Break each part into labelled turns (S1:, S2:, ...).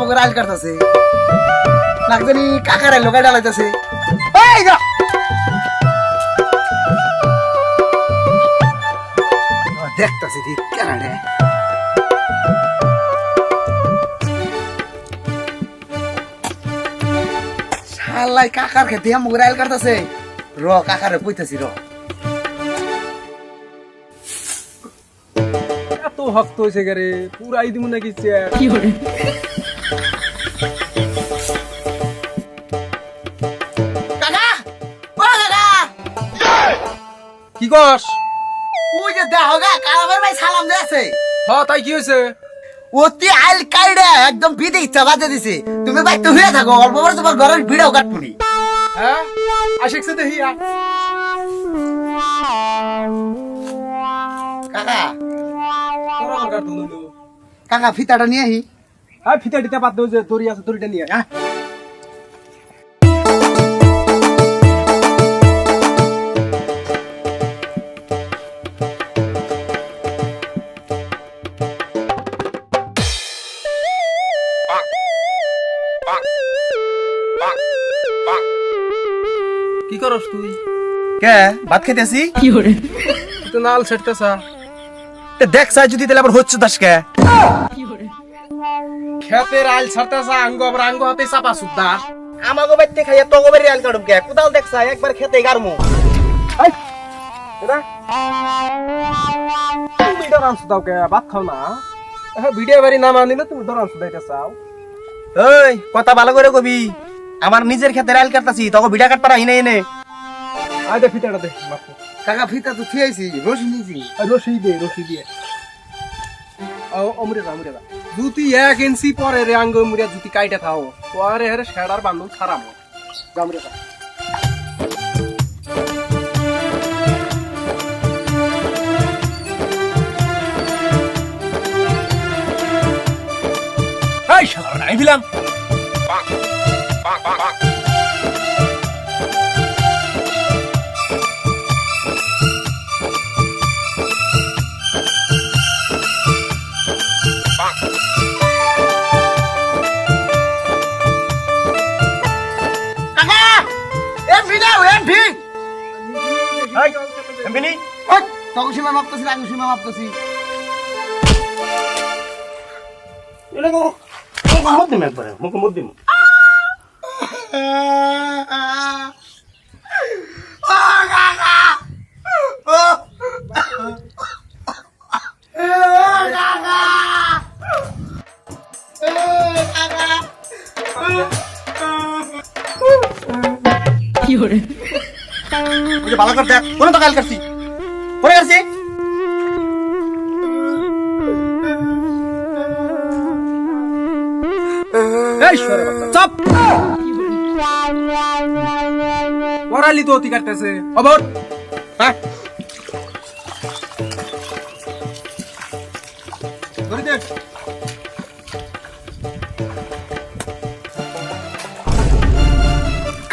S1: বগর আইল কাটতাছে লাগজানি কাকারে লোকাই ডালাইতাছে এই যা দেখতাছি ঠিক কেন রে শালাই কাকার খেতে বগর আইল কাটতাছে র কাকারে কইতাছি র
S2: এত ভক্ত হয়েছে গারে পুরাই দিমু নাকি চেয়ার
S3: কি করে
S1: কাকা ও কাকা
S2: কি কস
S1: ওই যে দেখো গা কালামের ভাই সালাম দিয়েছে
S2: তাই কি হয়েছে
S1: অতি আইল কাইডে একদম বিধি ইচ্ছা বাজে দিছে তুমি ভাই তো হয়ে থাকো অল্প পরে তোমার ঘরের ভিড়ও কাটপুনি
S2: হ্যাঁ আশিকছে দেখি
S1: কাকা
S2: তোরা আমার কাটুন
S1: কাকা ফিতাটা নিয়ে আহি
S2: ফিতা টিতা বাদ দেও যে দড়ি আছে দড়িটা নিয়ে হ্যাঁ কি করস তুই
S1: কে ভাত খেতেছি
S3: কি করে
S2: তুই তো নাল ছেড়তেছা
S1: দেখ সাই যদি তাহলে আবার হচ্ছে দাস কে
S3: কি করে
S2: খেতের আইল ছাড়তেছা আঙ্গ আবার আঙ্গ হাতে চাপা সুদ্ধা
S1: আমাগো বাইতে খাইয়া তো গোবের আইল কাটুম কে কোদাল দেখ সাই একবার খেতে গারমু
S2: তুমি ডরান সুদাও কে ভাত খাও না ভিডিও বাড়ি নাম আনিলে তুমি ডরান সুদাইতে চাও
S1: ওই কথা ভালো করে কবি আমার নিজের ক্ষেতের আইল কাটতাছি তখন ভিডা কাটপারা হিনে এনে
S2: আয় দে ফিতাটা দে মাত্র
S1: কাকা ফিতা তো থিয়াইছি রশি নিছি
S2: রশি দিয়ে অমরেদা জুতি 1 ইঞ্চি পরে রে আঙ্গ মুরিয়া জুতি কাইটা থাও পরে হেরে শেডার বান্ধব খারাপ জামরেদা এই শালা নাই দিলাম
S1: কাকা এমভি দাও এমভি এই এমভি নি ওই তখন সীমা মাপতাছি আমি সীমা মাপতাছি এলে গো মোহাম্মদ দিম একবারে মোহাম্মদ দিম ও কাকা ও
S3: কি করে
S1: मुझे बाला कर दे कौन तो काल करसी कोने करसी
S2: এই শোরে বাচ্চা চুপ ওরালি তো অতি কাটতেছে অবর হ্যাঁ ধরে দে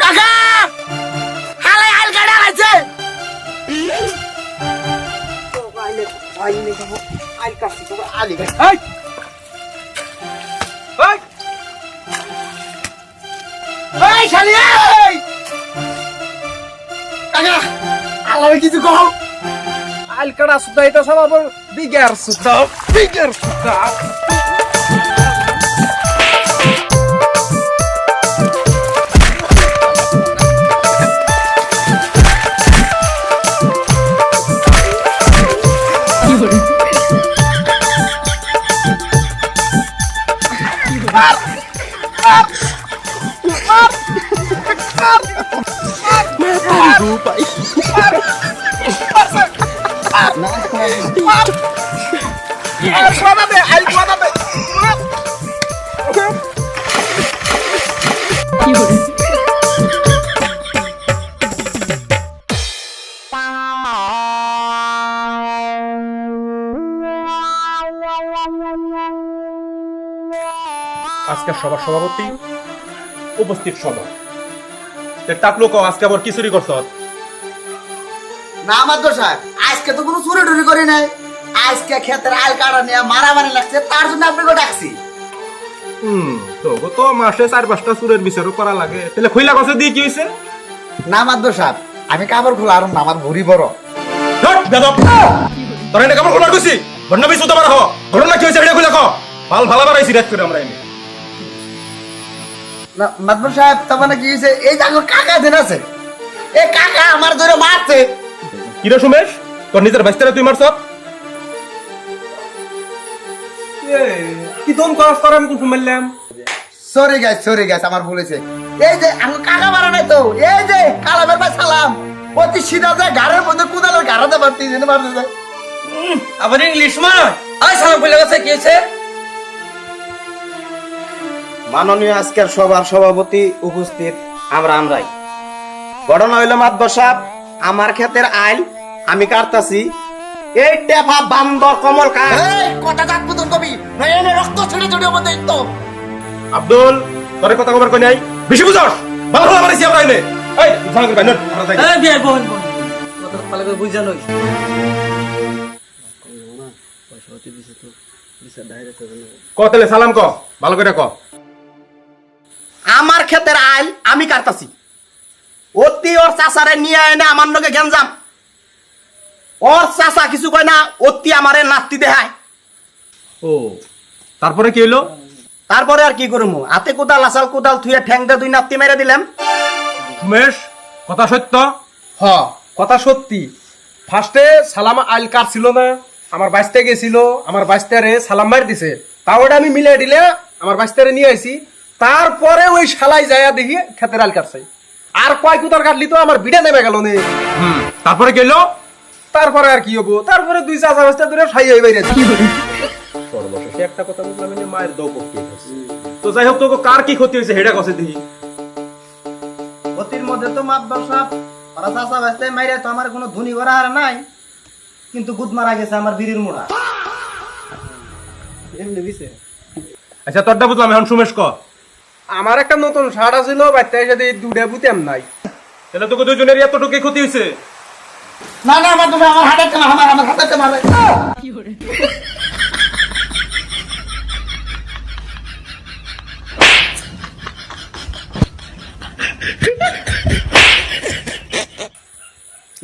S1: কাকা হালে আল গাড়া আছে তো আইলে যাবো আল কাটছি তো আলি গাড়ি
S2: এই এই
S1: এই শালি এই কাকা আলারে কিছু কও
S2: আলকাড়া সুদ্ধা এটা সব আবার বিগার সুদ্ধা
S3: কি করে কি করে
S4: আজকে সবার সভাপতি উপস্থিত সভা টাকলো কো আজকে আবার কি চুরি করছ
S1: না মাদ্র সাহেব আজকে তো কোনো চুরি টুরি করি নাই আজকে ক্ষেতের আল কাটা নিয়ে মারামারি লাগছে তার জন্য আপনাকে ডাকছি
S4: তো গত মাসে 4-5টা চুরের বিচারও করা লাগে তাহলে খইলা গছে দিয়ে কি হইছে
S1: না মাদ্দ সাহেব আমি কাপড় খোলা আর আমার ভুড়ি বড়
S4: ধর বেদব তোর এনে কাপড় খোলার কইছি বন্নবি সুতো মারা হ ঘটনা কি হইছে এটা কইলা ক ভাল ভালো বাড়াইছি রাত করে আমরা এনে
S1: না মাদ্দ সাহেব তার মানে কি হয়েছে এই যে আমার কাকা দেন আছে এই কাকা আমার ধরে মারছে
S4: কি রে সুমেশ তোর নিজের বাইস্তারে তুই মারছ
S2: কি দম খরচ করে আমি কিছু মারলাম
S1: সরি গাইস আমার ভুলেছে এই যে আমার কাকা মারা নাই তো এই যে কালামের ভাই সালাম অতি সিধা যায় ঘাড়ের মধ্যে কুদালের ঘাড়াতে পারতি জেনে মারতে যায়
S5: আবার ইংলিশ মানে আই সালাম কইলা গেছে কি হইছে
S6: মাননীয় আজকের সভার সভাপতি উপস্থিত আমরাই ঘটনা হইল মাতবর সাহেব আমার ক্ষেতের আইল আমি কাটতাছি এই টেফা বান্দর কমল কাঠ
S1: এই কথা কাট পুতুল কবি না এনে রক্ত ছেড়ে ছেড়ে আমাদের তো
S4: আব্দুল তোরে কথা কবার কই নাই বেশি বুঝছস ভালো ভালো বাড়াইছি আমরা এনে এই ভালো করে বাইন আমরা যাই
S5: এই বিয়াই বহন কথা ভালো করে বুঝা লই
S4: ক তাহলে সালাম ক ভালো করে ক
S6: আমার ক্ষেতের আইল আমি কাটতাছি অতি ওর চাচারে নিয়ে এনে আমার লগে গেঞ্জাম ওর চাচা কিছু কয় না অতি আমারে নাতি দেখায়
S4: ও তারপরে কি হইলো
S6: তারপরে আর কি করবো হাতে কোদাল আসাল কোদাল থুয়ে ঠ্যাং দিয়ে 2 নাতি মেরে দিলাম
S4: সুমেশ কথা সত্য
S2: হ কথা সত্যি ফার্স্টে সালাম আইল কার ছিল না আমার বাইস্তে গেছিল আমার বাইস্তারে সালাম মার দিছে তাও ওটা আমি মিলাই দিলে আমার বাইস্তারে নিয়ে আইছি তারপরে ওই শালাই যায়া দেখি খেতের আইল কাটছে আর কয় কুতার কাটলি তো আমার বিড়া নেমে গেল নে
S4: তারপরে কি হইলো
S2: তারপরে আর কি হবো তারপরে 2 চাচা বাইস্তা ধরে খাই হই বাইরে
S4: সর্বশেষে একটা কথা বুঝলাম যে মায়ের দৌ পক্ষে তো যাই হোক তোকে কার কি ক্ষতি হয়েছে হেডা কষে দেখি
S6: অতির মধ্যে তো মাতবর সাহেব ওরা চাচা বাস্তে মাইরে তো আমার কোনো ধনী করা আর নাই কিন্তু গুদ মারা গেছে আমার বিড়ির মোড়া এমনি দিছে
S4: আচ্ছা তোরটা বুঝলাম এখন সুমেশ ক
S2: আমার একটা নতুন শার্ট আছিল বাইতে এসে দিয়ে 2টা বুতেম নাই
S4: তাহলে তোকে দুজনের এতটুকু ক্ষতি হয়েছে
S1: না না মাদ্দ ভাই আমার হাতে মারে আমার হাতে মারে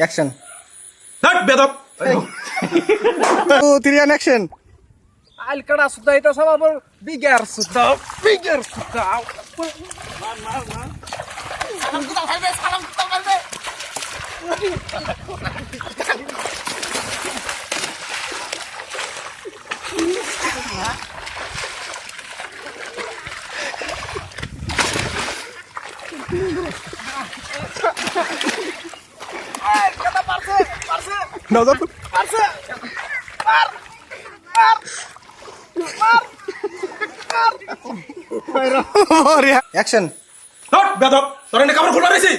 S6: অ্যাকশন
S4: ধ্যাৎ, বেদব
S6: অ্যাকশন
S2: আইল কাটা সুতা এটা সব আবার বিগার সুতা
S6: অ্যাকশন
S4: ধ্যাৎ, বেদব তোর এনে কাপড় খোলা রয়েছে